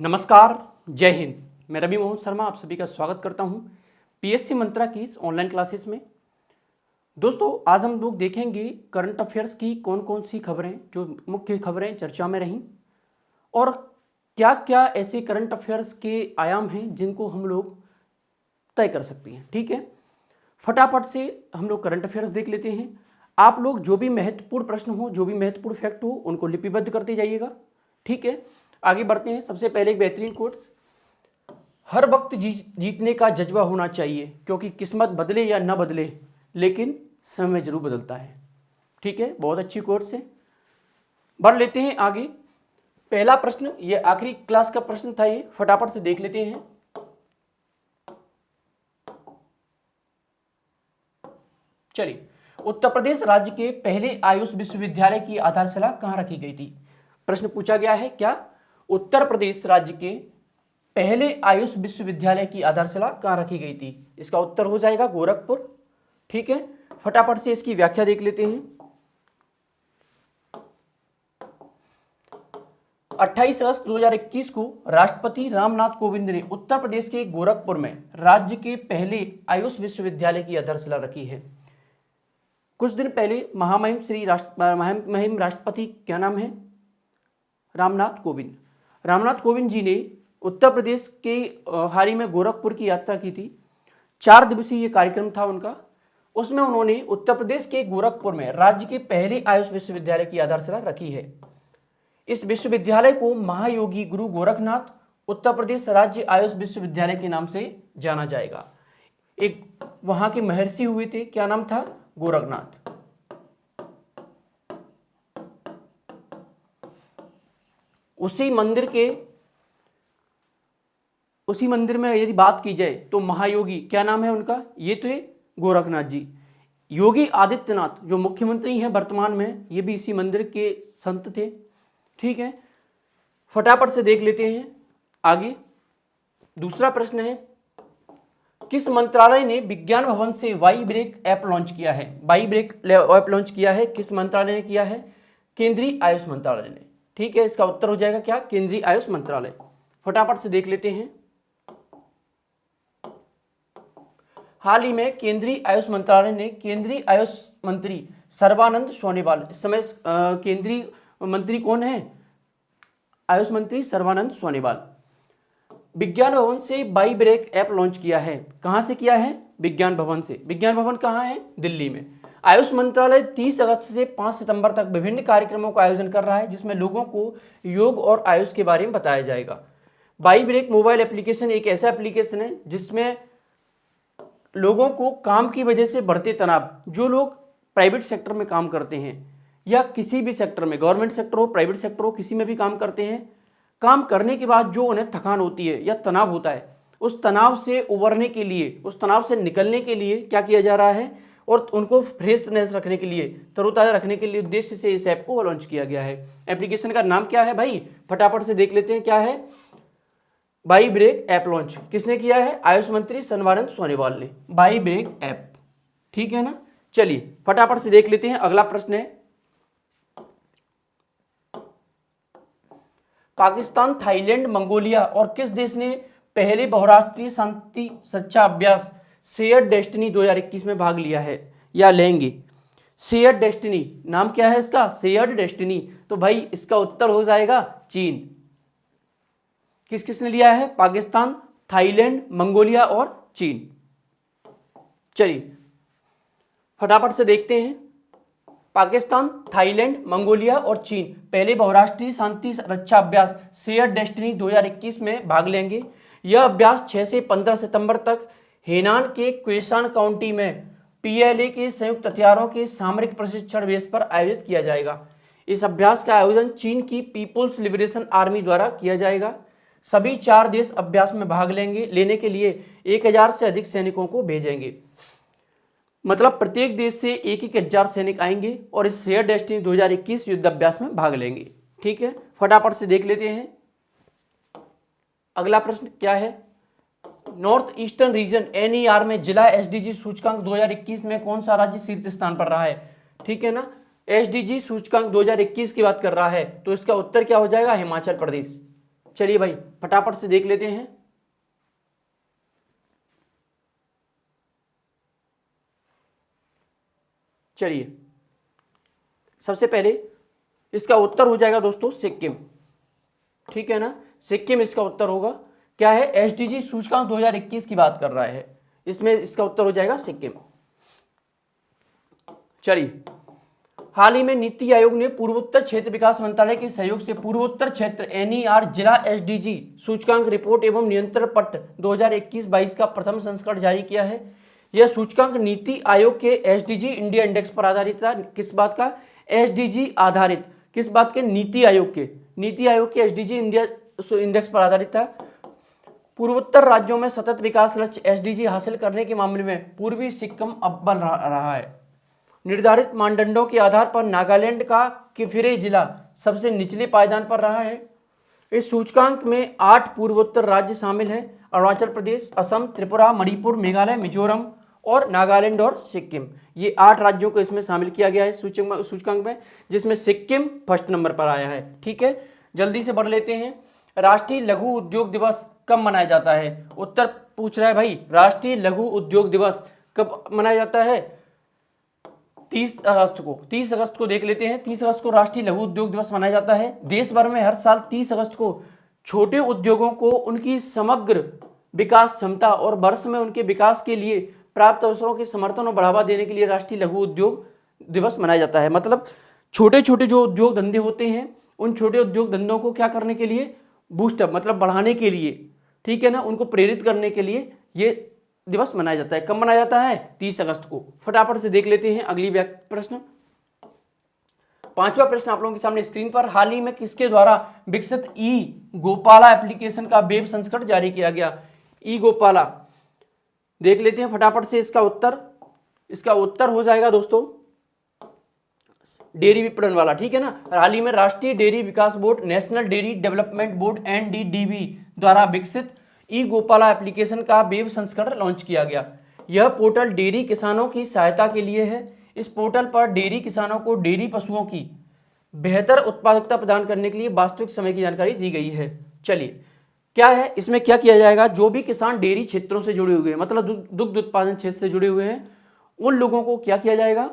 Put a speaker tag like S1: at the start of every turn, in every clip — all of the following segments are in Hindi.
S1: नमस्कार, जय हिंद। मैं रवि मोहन शर्मा आप सभी का स्वागत करता हूं पीएससी मंत्रा की इस ऑनलाइन क्लासेस में। दोस्तों, आज हम लोग देखेंगे करंट अफेयर्स की कौन कौन सी खबरें, जो मुख्य खबरें चर्चा में रहीं और क्या क्या ऐसे करंट अफेयर्स के आयाम हैं जिनको हम लोग तय कर सकते हैं। ठीक है, फटाफट से हम लोग करंट अफेयर्स देख लेते हैं। आप लोग जो भी महत्वपूर्ण प्रश्न हो, जो भी महत्वपूर्ण फैक्ट हो, उनको लिपिबद्ध करते जाइएगा। ठीक है, आगे बढ़ते हैं। सबसे पहले एक बेहतरीन कोट्स, हर वक्त जीतने का जज्बा होना चाहिए, क्योंकि किस्मत बदले या न बदले लेकिन समय जरूर बदलता है। ठीक है, बहुत अच्छी कोट्स है। बढ़ लेते हैं आगे। पहला प्रश्न, ये आखिरी क्लास का प्रश्न था, ये फटाफट से देख लेते हैं। चलिए, उत्तर प्रदेश राज्य के पहले आयुष विश्वविद्यालय की आधारशिला कहां रखी गई थी? प्रश्न पूछा गया है, क्या उत्तर प्रदेश राज्य के पहले आयुष विश्वविद्यालय की आधारशिला कहां रखी गई थी? इसका उत्तर हो जाएगा गोरखपुर। ठीक है, फटाफट से इसकी व्याख्या देख लेते हैं। 28 अगस्त 2021 को राष्ट्रपति रामनाथ कोविंद ने उत्तर प्रदेश के गोरखपुर में राज्य के पहले आयुष विश्वविद्यालय की आधारशिला रखी है। कुछ दिन पहले महामहिम राष्ट्रपति, क्या नाम है, रामनाथ कोविंद जी ने उत्तर प्रदेश के हाल ही में गोरखपुर की यात्रा की थी। 4 दिवसीय कार्यक्रम था उनका। उसमें उन्होंने उत्तर प्रदेश के गोरखपुर में राज्य के पहले आयुष विश्वविद्यालय की आधारशिला रखी है। इस विश्वविद्यालय को महायोगी गुरु गोरखनाथ उत्तर प्रदेश राज्य आयुष विश्वविद्यालय के नाम से जाना जाएगा। एक वहां के महर्षि हुए थे, क्या नाम था? गोरखनाथ। उसी मंदिर में यदि बात की जाए तो महायोगी, क्या नाम है उनका? ये थे गोरखनाथ जी। योगी आदित्यनाथ जो मुख्यमंत्री हैं वर्तमान में, ये भी इसी मंदिर के संत थे। ठीक है, फटाफट से देख लेते हैं आगे। दूसरा प्रश्न है, किस मंत्रालय ने विज्ञान भवन से वाई ब्रेक ऐप लॉन्च किया है? वाई ब्रेक ऐप लॉन्च किया है, किस मंत्रालय ने किया है? केंद्रीय आयुष मंत्रालय ने। ठीक है, इसका उत्तर हो जाएगा क्या? केंद्रीय आयुष मंत्रालय। फटाफट से देख लेते हैं। हाल ही में केंद्रीय आयुष मंत्रालय ने केंद्रीय आयुष मंत्री सर्बानंद सोनोवाल, इस समय केंद्रीय मंत्री कौन है? आयुष मंत्री सर्बानंद सोनोवाल, विज्ञान भवन से वाई ब्रेक ऐप लॉन्च किया है। कहां से किया है? विज्ञान भवन से। विज्ञान भवन कहां है? दिल्ली में। आयुष मंत्रालय 30 अगस्त से 5 सितंबर तक विभिन्न कार्यक्रमों का आयोजन कर रहा है, जिसमें लोगों को योग और आयुष के बारे में बताया जाएगा। वाई ब्रेक मोबाइल एप्लीकेशन एक ऐसा एप्लीकेशन है जिसमें लोगों को काम की वजह से बढ़ते तनाव, जो लोग प्राइवेट सेक्टर में काम करते हैं या किसी भी सेक्टर में, गवर्नमेंट सेक्टर हो, प्राइवेट सेक्टर हो, किसी में भी काम करते हैं, काम करने के बाद जो उन्हें थकान होती है या तनाव होता है, उस तनाव से उबरने के लिए, उस तनाव से निकलने के लिए क्या किया जा रहा है, और उनको फ्रेशनेस रखने के लिए, तरोताज़ा रखने के लिए उद्देश्य से इस ऐप को लॉन्च किया गया है। एप्लीकेशन का नाम क्या है भाई? फटाफट से देख लेते हैं, क्या है? वाई ब्रेक ऐप लॉन्च किसने किया है? आयुष मंत्री सर्बानंद सोनोवाल ने, वाई ब्रेक ऐप। ठीक है ना। चलिए फटाफट से देख लेते हैं। अगला प्रश्न है, पाकिस्तान, थाईलैंड, मंगोलिया और किस देश ने पहले बहुराष्ट्रीय शांति सुरक्षा अभ्यास शेयर डेस्टिनी 2021 में भाग लिया है या लेंगे? शेयर डेस्टिनी नाम क्या है इसका? Share destiny. तो भाई इसका उत्तर हो जाएगा चीन। किस किसने लिया है? पाकिस्तान, थाईलैंड, मंगोलिया और चीन। चलिए फटाफट से देखते हैं। पाकिस्तान, थाईलैंड, मंगोलिया और चीन पहले बहुराष्ट्रीय शांति रक्षा अभ्यास शेयर डेस्टिनी 2021 में भाग लेंगे। यह अभ्यास 6 से 15 सितंबर तक हेनान के क्वेसान काउंटी में पीएलए के संयुक्त हथियारों के सामरिक प्रशिक्षण बेस पर आयोजित किया जाएगा। इस अभ्यास का आयोजन चीन की पीपुल्स लिबरेशन आर्मी द्वारा किया जाएगा। सभी 4 देश अभ्यास में भाग लेने के लिए 1000 से अधिक सैनिकों को भेजेंगे। मतलब प्रत्येक देश से 1,000 सैनिक आएंगे और इस शेयर डेस्टिनी 2021 युद्ध अभ्यास में भाग लेंगे। ठीक है, फटाफट से देख लेते हैं। अगला प्रश्न क्या है? नॉर्थ ईस्टर्न रीजन एनईआर में जिला एसडीजी सूचकांक 2021 में कौन सा राज्य शीर्ष स्थान पर रहा है? ठीक है ना, एसडीजी सूचकांक 2021 की बात कर रहा है, तो इसका उत्तर क्या हो जाएगा? हिमाचल प्रदेश। चलिए भाई फटाफट से देख लेते हैं। चलिए सबसे पहले इसका उत्तर हो जाएगा दोस्तों सिक्किम, ठीक है ना, सिक्किम इसका उत्तर होगा। क्या है, एसडीजी सूचकांक 2021 की बात कर रहा है, इसमें इसका उत्तर हो जाएगा सिक्किम। चलिए हाल ही में नीति आयोग ने पूर्वोत्तर क्षेत्र विकास मंत्रालय के सहयोग से पूर्वोत्तर क्षेत्र एनईआर जिला एसडीजी सूचकांक रिपोर्ट एवं नियंत्रण पत्र 2021-22 का प्रथम संस्करण जारी किया है। यह सूचकांक नीति आयोग के एसडीजी इंडिया इंडेक्स पर आधारित था। किस बात का, एसडीजी आधारित, किस बात के, नीति आयोग के एसडीजी इंडिया इंडेक्स पर आधारित था। पूर्वोत्तर राज्यों में सतत विकास लक्ष्य एसडीजी हासिल करने के मामले में पूर्वी सिक्किम अव्वल रहा है। निर्धारित मानदंडों के आधार पर नागालैंड का किफिरे जिला सबसे निचले पायदान पर रहा है। इस सूचकांक में 8 पूर्वोत्तर राज्य शामिल हैं, अरुणाचल प्रदेश, असम, त्रिपुरा, मणिपुर, मेघालय, मिजोरम और नागालैंड और सिक्किम। ये 8 राज्यों को इसमें शामिल किया गया है सूचकांक में, जिसमें सिक्किम फर्स्ट नंबर पर आया है। ठीक है, जल्दी से बढ़ लेते हैं। राष्ट्रीय लघु उद्योग दिवस कब मनाया जाता है? उत्तर पूछ रहा है भाई, राष्ट्रीय लघु उद्योग दिवस कब मनाया जाता है? 30 अगस्त को। 30 अगस्त को देख लेते हैं। 30 अगस्त को राष्ट्रीय लघु उद्योग दिवस मनाया जाता है। देश भर में हर साल 30 अगस्त को छोटे उद्योगों को उनकी समग्र विकास क्षमता और वर्ष में उनके विकास के लिए प्राप्त अवसरों के समर्थन और बढ़ावा देने के लिए राष्ट्रीय लघु उद्योग दिवस मनाया जाता है। मतलब छोटे छोटे जो उद्योग धंधे होते हैं, उन छोटे उद्योग धंधों को क्या करने के लिए, बूस्टअप मतलब बढ़ाने के लिए, ठीक है ना, उनको प्रेरित करने के लिए ये दिवस मनाया जाता है। कब मनाया जाता है? 30 अगस्त को। फटाफट से देख लेते हैं अगली प्रश्न। 5वां प्रश्न आप लोगों के सामने स्क्रीन पर। हाल ही में किसके द्वारा विकसित ई गोपाला एप्लीकेशन का वेब संस्करण जारी किया गया? ई गोपाला देख लेते हैं फटाफट से। इसका उत्तर हो जाएगा दोस्तों डेयरी विपणन वाला, ठीक है ना। हाल ही में राष्ट्रीय डेयरी विकास board, national dairy development board NDDB द्वारा विकसित ई गोपाला एप्लीकेशन का वेब संस्करण लॉन्च किया गया। यह पोर्टल डेयरी किसानों की सहायता के लिए है। इस पोर्टल पर डेयरी किसानों को डेयरी पशुओं की बेहतर उत्पादकता प्रदान करने के लिए वास्तविक समय की जानकारी दी गई है। चलिए क्या है इसमें, क्या किया जाएगा, जो भी किसान डेयरी क्षेत्रों से जुड़े हुए हैं, मतलब दुग्ध उत्पादन क्षेत्र से जुड़े हुए हैं, उन लोगों को क्या किया जाएगा,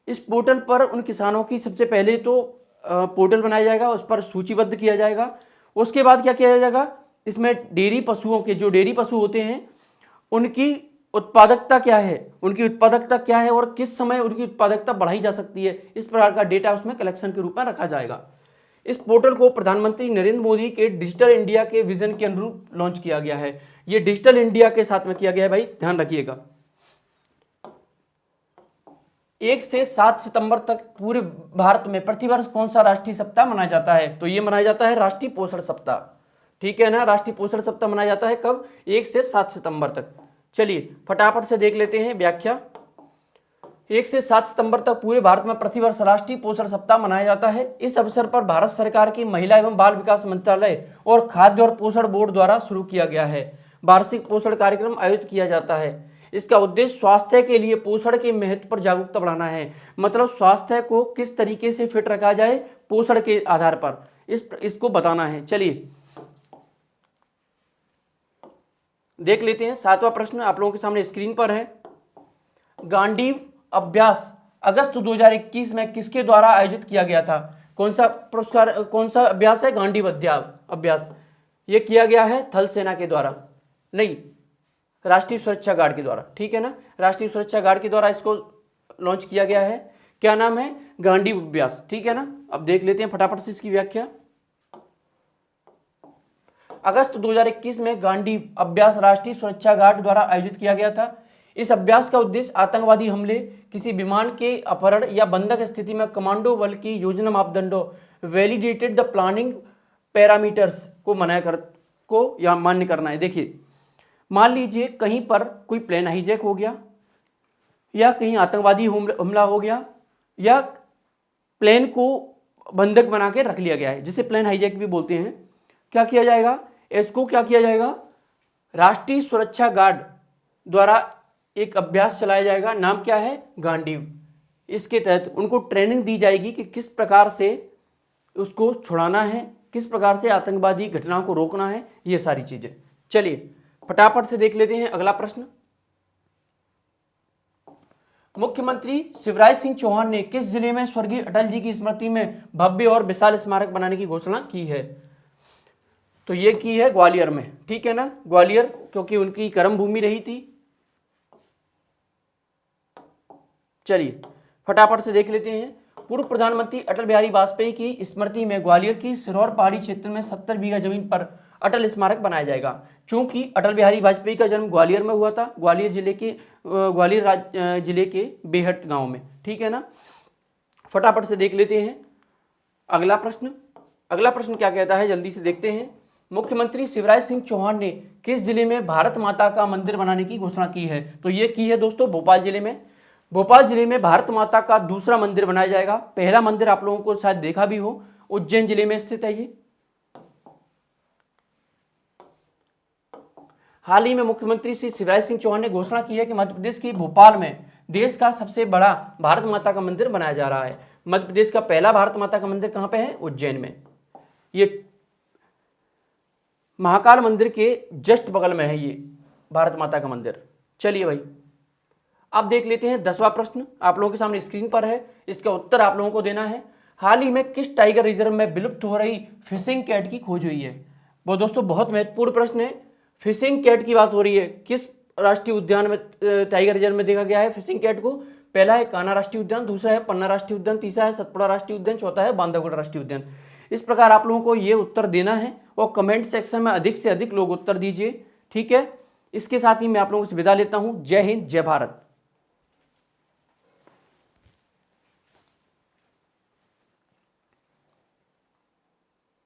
S1: इस पोर्टल पर उन किसानों की सबसे पहले तो पोर्टल बनाया जाएगा, उस पर सूचीबद्ध किया जाएगा। उसके बाद क्या किया जाएगा, इसमें डेयरी पशुओं के, जो डेयरी पशु होते हैं, उनकी उत्पादकता क्या है और किस समय उनकी उत्पादकता बढ़ाई जा सकती है, इस प्रकार का डेटा उसमें कलेक्शन के रूप में रखा जाएगा। इस पोर्टल को प्रधानमंत्री नरेंद्र मोदी के डिजिटल इंडिया के विजन के अनुरूप लॉन्च किया गया है। ये डिजिटल इंडिया के साथ में किया गया है भाई, ध्यान रखिएगा। 1 से 7 सितंबर तक पूरे भारत में प्रतिवर्ष कौन सा राष्ट्रीय सप्ताह मनाया जाता है? तो ये मनाया जाता है राष्ट्रीय पोषण सप्ताह, ठीक है ना। राष्ट्रीय पोषण सप्ताह मनाया जाता है कब? 1 से 7 सितंबर तक। चलिए फटाफट से देख लेते हैं व्याख्या। 1 से 7 सितंबर तक पूरे भारत में प्रतिवर्ष राष्ट्रीय पोषण सप्ताह मनाया जाता है। इस अवसर पर भारत सरकार की महिला एवं बाल विकास मंत्रालय और खाद्य और पोषण बोर्ड द्वारा शुरू किया गया है वार्षिक पोषण कार्यक्रम आयोजित किया जाता है। इसका उद्देश्य स्वास्थ्य के लिए पोषण के महत्व पर जागरूकता बढ़ाना है। मतलब स्वास्थ्य को किस तरीके से फिट रखा जाए पोषण के आधार पर, इसको बताना है। चलिए देख लेते हैं 7वां प्रश्न आप लोगों के सामने स्क्रीन पर है। गांडीव अभ्यास अगस्त 2021 में किसके द्वारा आयोजित किया गया था? कौन सा अभ्यास है? गांडीव अभ्यास। ये किया गया है थल सेना के द्वारा, नहीं, राष्ट्रीय सुरक्षा गार्ड के द्वारा, ठीक है ना। राष्ट्रीय सुरक्षा गार्ड के द्वारा इसको लॉन्च किया गया है। क्या नाम है? गांडीव अभ्यास, ठीक है ना। अब देख लेते हैं फटाफट से इसकी व्याख्या। अगस्त 2021 में गांडीव अभ्यास राष्ट्रीय सुरक्षा गार्ड द्वारा आयोजित किया गया था। इस अभ्यास का उद्देश्य आतंकवादी हमले, किसी विमान के अपहरण या बंधक स्थिति में कमांडो बल की योजना मापदंडों, वैलिडेटेड द प्लानिंग पैरामीटर्स को मान्य करना है। देखिए मान लीजिए कहीं पर कोई प्लेन हाईजैक हो गया या कहीं आतंकवादी हमला हो गया या प्लेन को बंधक बना के रख लिया गया है, जिसे प्लेन हाईजैक भी बोलते हैं। क्या किया जाएगा? इसको क्या किया जाएगा? राष्ट्रीय सुरक्षा गार्ड द्वारा एक अभ्यास चलाया जाएगा। नाम क्या है? गांडीव। इसके तहत उनको ट्रेनिंग दी जाएगी कि किस प्रकार से उसको छुड़ाना है, किस प्रकार से आतंकवादी घटनाओं को रोकना है, ये सारी चीजें। चलिए फटाफट से देख लेते हैं अगला प्रश्न। मुख्यमंत्री शिवराज सिंह चौहान ने किस जिले में स्वर्गीय अटल जी की स्मृति में भव्य और विशाल स्मारक बनाने की घोषणा की है? तो ये की है ग्वालियर में, ठीक है ना, ग्वालियर, क्योंकि उनकी कर्म भूमि रही थी। चलिए फटाफट से देख लेते हैं। पूर्व प्रधानमंत्री अटल बिहारी वाजपेयी की स्मृति में ग्वालियर की सिरौर पहाड़ी क्षेत्र में 70 बीघा जमीन पर अटल स्मारक बनाया जाएगा। चूंकि अटल बिहारी वाजपेयी का जन्म ग्वालियर में हुआ था, ग्वालियर जिले के बेहट गांव में, ठीक है ना। फटाफट से देख लेते हैं अगला प्रश्न। अगला प्रश्न क्या कहता है, जल्दी से देखते हैं। मुख्यमंत्री शिवराज सिंह चौहान ने किस जिले में भारत माता का मंदिर बनाने की घोषणा की है? तो ये की है दोस्तों भोपाल जिले में। भोपाल जिले में भारत माता का दूसरा मंदिर बनाया जाएगा। पहला मंदिर आप लोगों को शायद देखा भी हो, उज्जैन जिले में स्थित है ये। हाल ही में मुख्यमंत्री श्री शिवराज सिंह चौहान ने घोषणा की है कि मध्य प्रदेश की भोपाल में देश का सबसे बड़ा भारत माता का मंदिर बनाया जा रहा है। मध्य प्रदेश का पहला भारत माता का मंदिर कहां पे है? उज्जैन में। ये महाकाल मंदिर के जस्ट बगल में है ये भारत माता का मंदिर। चलिए भाई अब देख लेते हैं 10वां प्रश्न, आप लोगों के सामने स्क्रीन पर है, इसका उत्तर आप लोगों को देना है। हाल ही में किस टाइगर रिजर्व में विलुप्त हो रही फिशिंग कैट की खोज हुई है? वो दोस्तों बहुत महत्वपूर्ण प्रश्न है। फिशिंग कैट की बात हो रही है, किस राष्ट्रीय उद्यान में टाइगर रिजर्व में देखा गया है फिशिंग कैट को? पहला है कान्हा राष्ट्रीय उद्यान, दूसरा है पन्ना राष्ट्रीय उद्यान, तीसरा है सतपुड़ा राष्ट्रीय उद्यान, चौथा है बांधवगढ़ राष्ट्रीय उद्यान। इस प्रकार आप लोगों को ये उत्तर देना है और कमेंट सेक्शन में अधिक से अधिक लोग उत्तर दीजिए, ठीक है। इसके साथ ही मैं आप लोगों से विदा लेता हूं। जय हिंद, जय भारत।